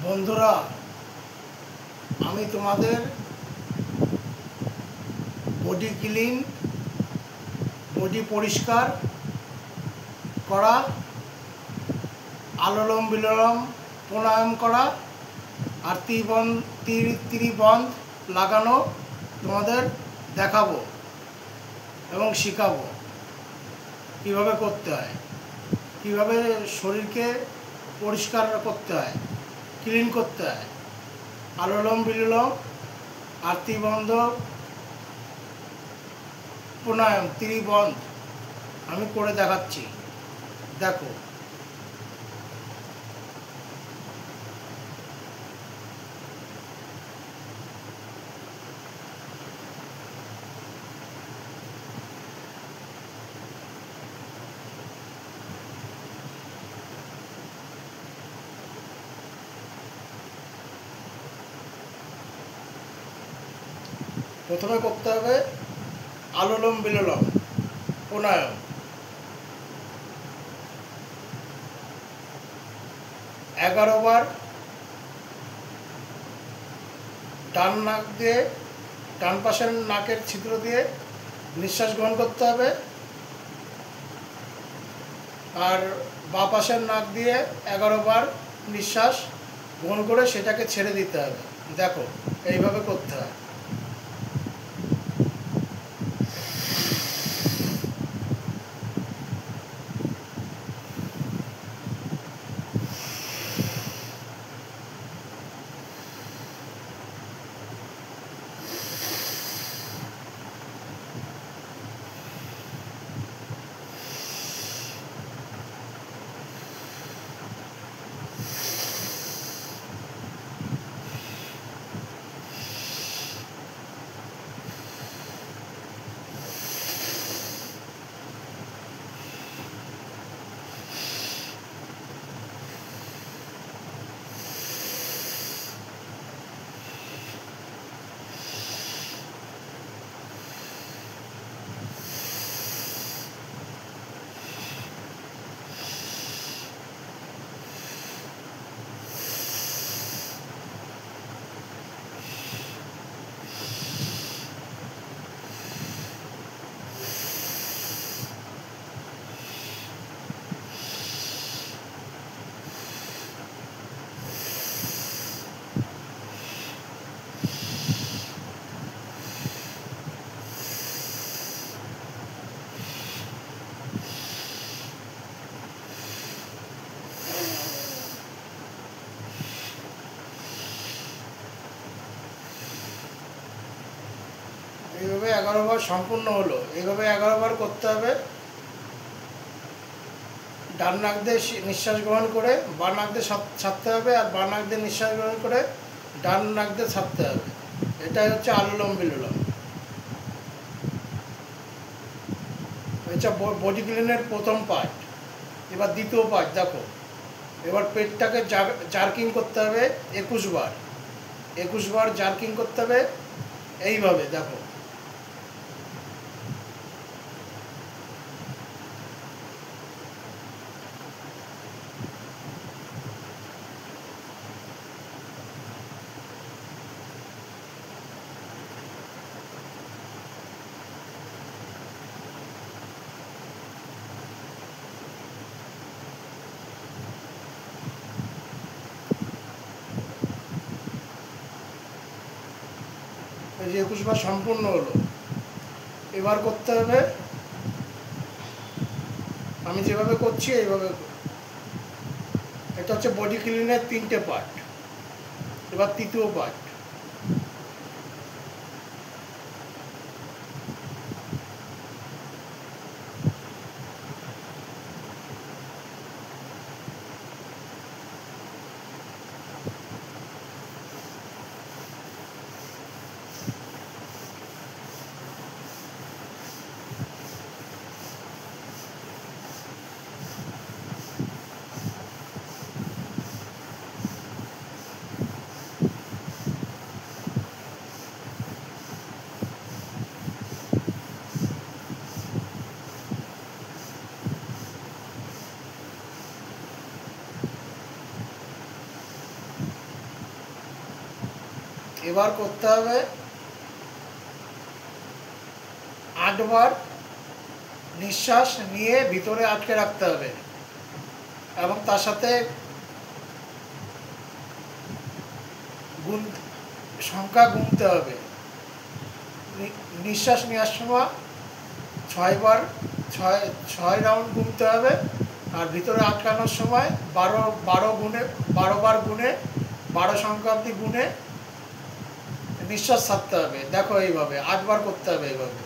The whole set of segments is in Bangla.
বন্ধুরা, আমি তোমাদের বডি ক্লিন, বডি পরিষ্কার করা, আলোলম বিলোলম প্রাণায়াম করা আর ত্রিবন্ধ লাগানো তোমাদের দেখাবো এবং শেখাবো কীভাবে করতে হয়, কীভাবে শরীরকে পরিষ্কার করতে হয়, ক্লিন করতে হয়। আলোলম বিলোলম আর ত্রিবন্ধ প্রাণায়াম, ত্রিবন্ধ আমি করে দেখাচ্ছি, দেখো। প্রথমে করতে হবে আলোলম বিলোলম প্রাণায়াম। 11 বার ডান নাক দিয়ে, ডান পাশের নাকের ছিদ্র দিয়ে নিঃশ্বাস গ্রহণ করতে হবে, আর বাঁ পাশের নাক দিয়ে 11 বার নিঃশ্বাস গ্রহণ করে সেটাকে ছেড়ে দিতে হবে। দেখো, এইভাবে করতে হয়। এইভাবে 11 বার সম্পূর্ণ হলো। এইভাবে 11 বার করতে হবে। ডান নাক দিয়ে নিঃশ্বাস গ্রহণ করে বাঁ নাক দিয়ে ছাড়তে হবে, আর বাঁ নাক দিয়ে নিঃশ্বাস গ্রহণ করে ডান নাক দিয়ে ছাড়তে হবে। এটাই হচ্ছে আলোলম বিলোলম। এটা বডি ক্লিনের প্রথম পার্ট। এবার দ্বিতীয় পার্ট দেখো। এবার পেটটাকে জার্কিং করতে হবে 21 বার। 21 বার জার্কিং করতে হবে এইভাবে, দেখো। এই যে 21 বার সম্পূর্ণ হলো। এবার করতে হবে আমি যেভাবে করছি এইভাবে। এটা হচ্ছে বডি ক্লিনের 3টে পার্ট। এবার তৃতীয় পার্ট। এবার করতে হবে 8 বার নিঃশ্বাস নিয়ে ভিতরে আটকে রাখতে হবে এবং তার সাথে সংখ্যা গুনতে হবে। নিঃশ্বাস নেওয়ার সময় 6 বার 6 রাউন্ড গুনতে হবে, আর ভিতরে আটকানোর সময় 12 বার গুনে 12 সংখ্যা অবধি গুনে নিঃশ্বাস ছাড়তে হবে। দেখো এইভাবে 8 বার করতে হবে এইভাবে।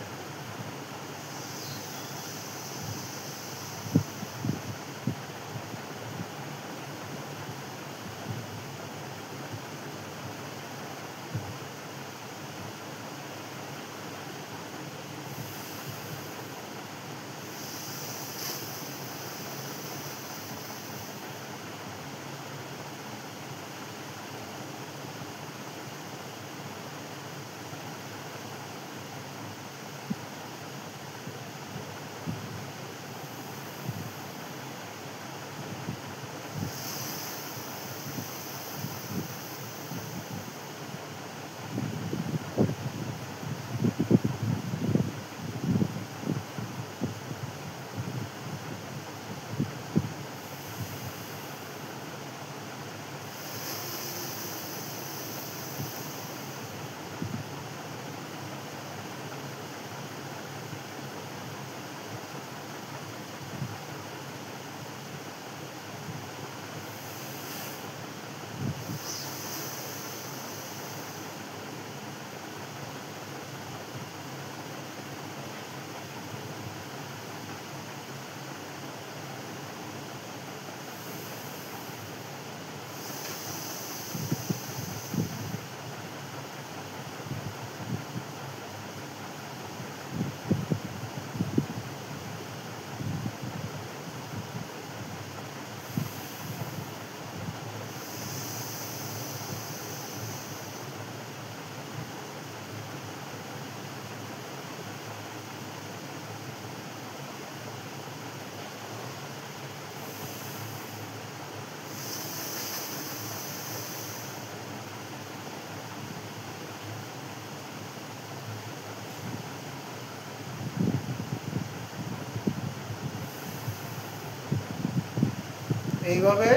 এইভাবে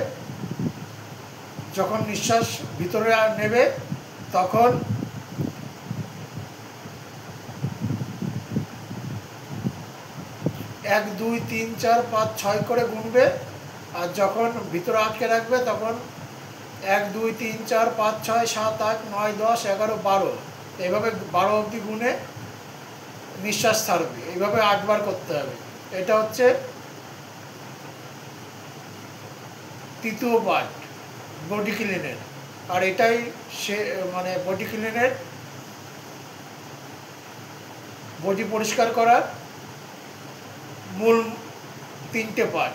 যখন নিঃশ্বাস ভিতরে নেবে তখন 1 2 3 4 5 6 করে গুনবে, আর যখন ভিতরে আটকে রাখবে তখন 1 2 3 4 5 6 7 8 9 10 11 12 এইভাবে 12 অবধি গুনে নিঃশ্বাস ছাড়বে। এইভাবে 8 বার করতে হবে। এটা হচ্ছে তৃতীয় পার্ট বডি ক্লিনের, আর এটাই সে মানে বডি ক্লিনের বডি পরিষ্কার করার মূল 3টে পার্ট।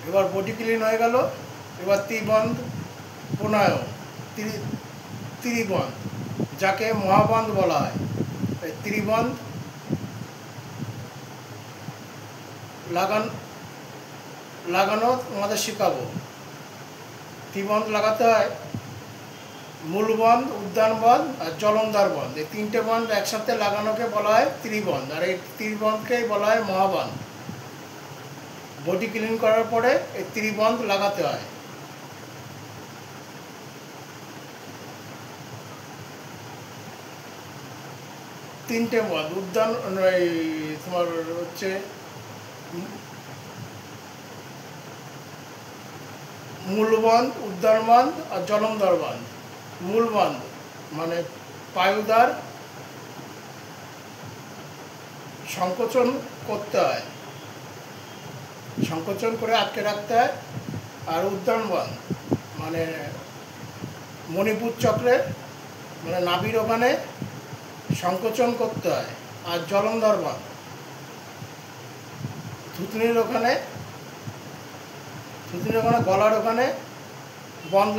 এবার বডি ক্লিন হয়ে গেল। এবার ত্রিবন্ধ প্রণায়াম, ত্রিবন্ধ যাকে মহাবন্ধ বলা হয়। এই ত্রিবন্ধ লাগানো আমাদের শেখাবো। ত্রিবন্ধ লাগাতে হয় মূলবন্ধ, উদ্যানবন্ধ আর জলন্ধার বন্ধ। এই 3টে বন্ধ একসাথে লাগানোকে বলা হয় ত্রিবন্ধ, আর এই ত্রিবন্ধকেই বলা হয় মহাবন্ধ। বডি ক্লিন করার পরে এই ত্রিবন্ধ লাগাতে হয়। তিনটে বন্ধ তোমার হচ্ছে মূলবন্ধ, উদ্যানবন্ধ আর জলন্ধর বন্ধ। মূলবন্ধ মানে পায়ুদার সংকোচন করতে হয়, সংকোচন করে আটকে রাখতে হয়। আর উদ্যানবন্ধ মানে মণিপুর চক্রের মানে নাভির ওখানে সংকোচন করতে হয়। আর জলন্ধর বন্ধ থুতনির ওখানে গলার ওখানে বন্ধ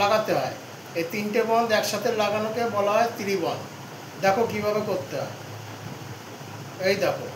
লাগাতে হয়। এই 3টে বন্ধ একসাথে লাগানোকে বলা হয় ত্রিবন্ধ। দেখো কিভাবে করতে হয়, এই দেখো।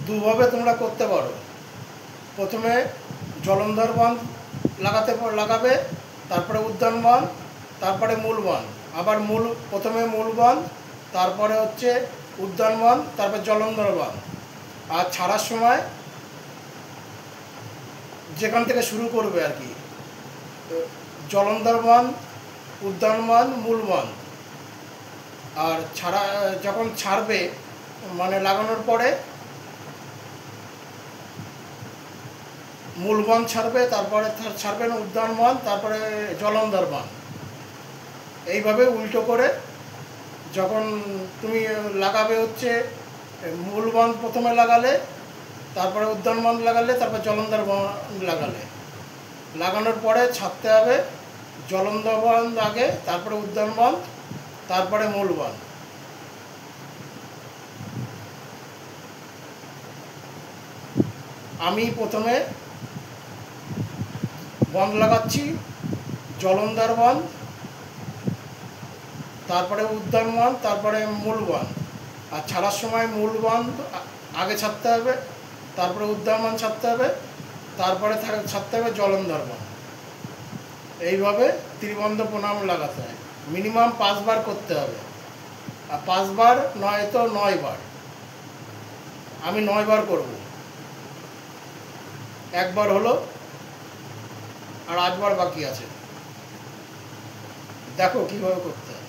দুভাবে তোমরা করতে পারো। প্রথমে জলন্ধর বাঁধ লাগাবে, তারপরে উদ্যান বাঁধ, তারপরে মূল বাঁধ। আবার প্রথমে মূল বাঁধ, তারপরে হচ্ছে উদ্যান বাঁধ, তারপর জলন্ধর বাঁধ। আর ছাড়ার সময় যেখান থেকে শুরু করবে আর কি, জলন্ধর বাঁধ, উদ্যান বাঁধ, মূল বাঁধ। আর যখন ছাড়বে মানে লাগানোর পরে মূল বাঁধ ছাড়বে, তারপরে ছাড়বেন উদ্যান বাঁধ, তারপরে জলন্ধর বাঁধ। এইভাবে উল্টো করে যখন তুমি লাগাবে হচ্ছে মূল বাঁধ প্রথমে লাগালে, তারপরে উদ্যান বাঁধ লাগালে, তারপর জলন্ধর বাঁধ লাগালে। লাগানোর পরে ছাড়তে হবে জলন্ধর বাঁধ আগে, তারপরে উদ্যান বাঁধ, তারপরে মূল বাঁধ। আমি প্রথমে বাঁধ লাগাচ্ছি জলন্ধর বাঁধ, তারপরে উদ্যান বাঁধ, তারপরে মূল বাঁধ। আর ছাড়ার সময় মূল বাঁধ আগে ছাড়তে হবে, তারপরে উদ্যান বাঁধ ছাড়তে হবে, তারপরে ছাড়তে হবে জলন্ধর বাঁধ। এইভাবে ত্রিবন্ধ প্রণাম লাগাতে হয়। মিনিমাম 5 বার করতে হবে। আর 5 বার নয় তো 9 বার। আমি 9 বার করব। একবার হলো, আর 8 বার বাকি আছে। দেখো কিভাবে করতে হয়।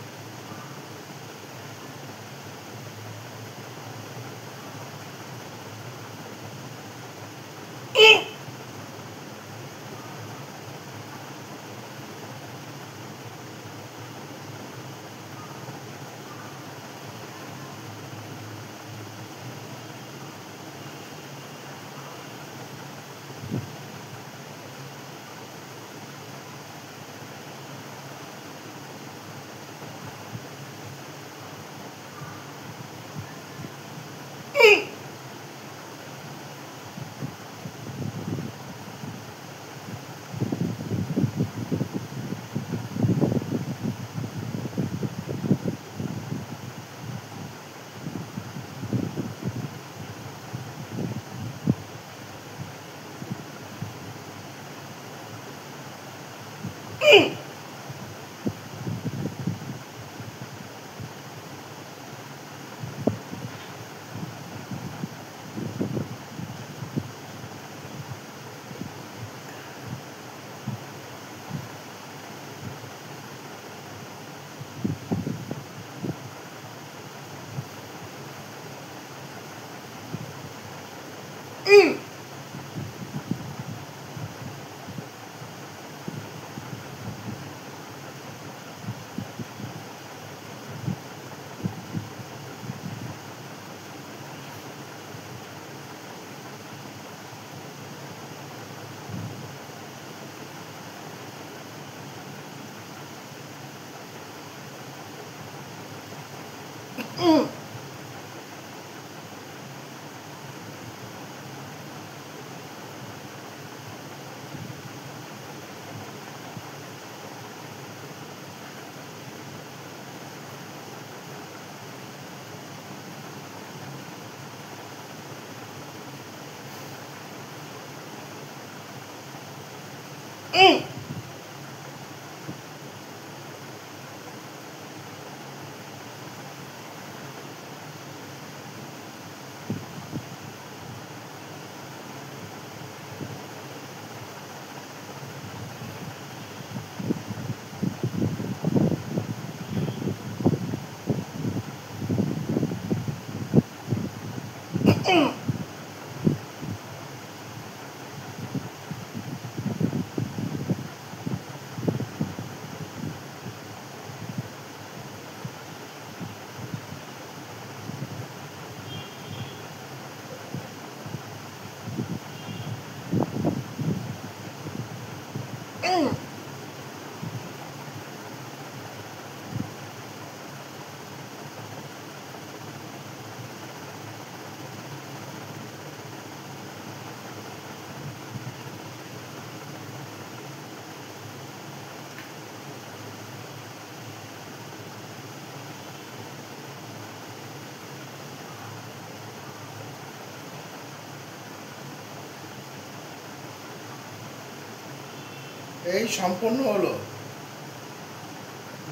এই সম্পূর্ণ হলো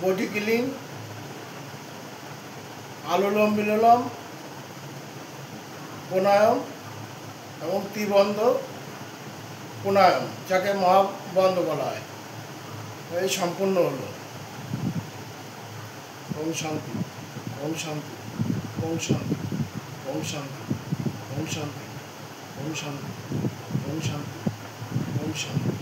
বডি ক্লিন, আলোলম বিলোলম, প্রাণায়াম এবং ত্রিবন্ধ প্রাণায়াম, যাকে মহাবন্ধ বলা হয়। এই সম্পূর্ণ হলো। ওম শান্তি, ওম শান্তি, ওম শান্তি, ওম শান্তি, ওম শান্তি, ওম শান্তি, ওম শান্তি, ওম শান্তি।